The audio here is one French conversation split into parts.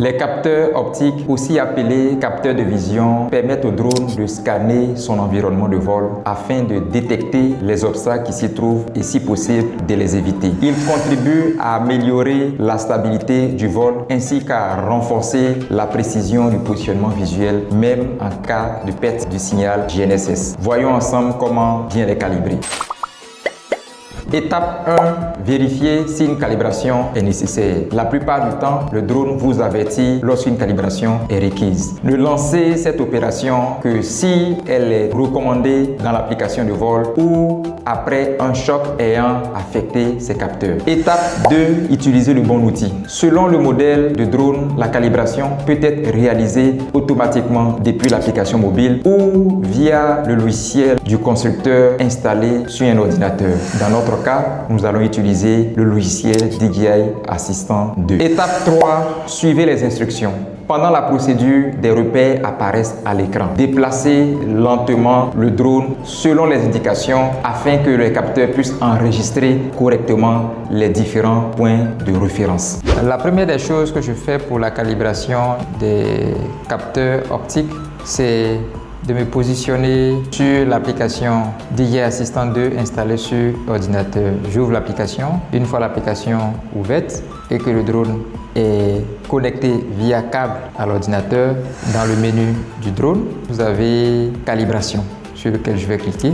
Les capteurs optiques, aussi appelés capteurs de vision, permettent au drone de scanner son environnement de vol afin de détecter les obstacles qui s'y trouvent et, si possible, de les éviter. Ils contribuent à améliorer la stabilité du vol ainsi qu'à renforcer la précision du positionnement visuel, même en cas de perte du signal GNSS. Voyons ensemble comment bien les calibrer. Étape 1. Vérifier si une calibration est nécessaire. La plupart du temps, le drone vous avertit lorsqu'une calibration est requise. Ne lancez cette opération que si elle est recommandée dans l'application de vol ou après un choc ayant affecté ses capteurs. Étape 2. Utiliser le bon outil. Selon le modèle de drone, la calibration peut être réalisée automatiquement depuis l'application mobile ou via le logiciel du constructeur installé sur un ordinateur. Dans notre cas, nous allons utiliser le logiciel DJI Assistant 2. Étape 3. Suivez les instructions. Pendant la procédure, des repères apparaissent à l'écran. Déplacez lentement le drone selon les indications afin que le capteur puisse enregistrer correctement les différents points de référence. La première des choses que je fais pour la calibration des capteurs optiques, c'est de me positionner sur l'application DJI Assistant 2 installée sur ordinateur. J'ouvre l'application. Une fois l'application ouverte et que le drone est connecté via câble à l'ordinateur, dans le menu du drone, vous avez calibration sur lequel je vais cliquer.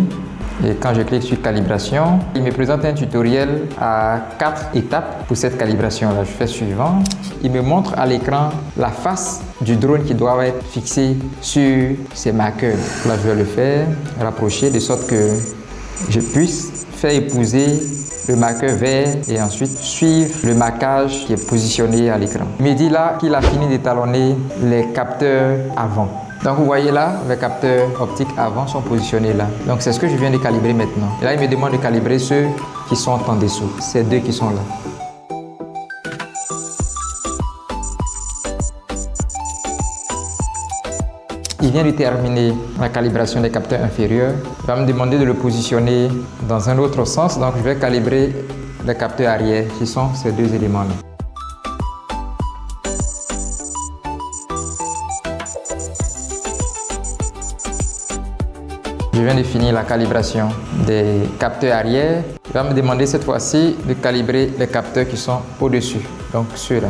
Et quand je clique sur calibration, il me présente un tutoriel à 4 étapes pour cette calibration-là. Je fais suivant. Il me montre à l'écran la face du drone qui doit être fixée sur ces marqueurs. Là, je vais le faire, rapprocher de sorte que je puisse faire épouser le marqueur vert et ensuite suivre le marquage qui est positionné à l'écran. Il me dit là qu'il a fini d'étalonner les capteurs avant. Donc vous voyez là, les capteurs optiques avant sont positionnés là. Donc c'est ce que je viens de calibrer maintenant. Et là, il me demande de calibrer ceux qui sont en dessous. Ces deux qui sont là. Il vient de terminer la calibration des capteurs inférieurs. Il va me demander de le positionner dans un autre sens. Donc je vais calibrer les capteurs arrière qui sont ces deux éléments-là. Je viens de finir la calibration des capteurs arrière. Il va me demander cette fois-ci de calibrer les capteurs qui sont au-dessus, donc ceux-là.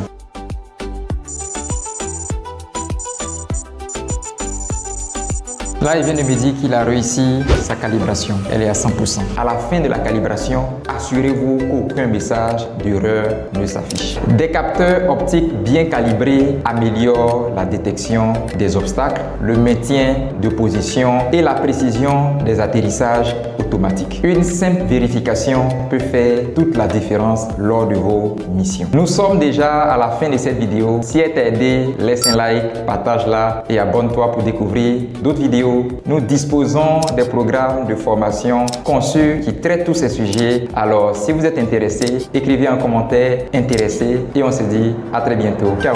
Là, il vient de me dire qu'il a réussi sa calibration. Elle est à 100%. À la fin de la calibration, assurez-vous qu'aucun message d'erreur ne s'affiche. Des capteurs optiques bien calibrés améliorent la détection des obstacles, le maintien de position et la précision des atterrissages automatiques. Une simple vérification peut faire toute la différence lors de vos missions. Nous sommes déjà à la fin de cette vidéo. Si elle t'a aidé, laisse un like, partage-la et abonne-toi pour découvrir d'autres vidéos. Nous disposons des programmes de formation conçus qui traitent tous ces sujets. Alors, si vous êtes intéressé, écrivez un commentaire intéressé et on se dit à très bientôt. Ciao!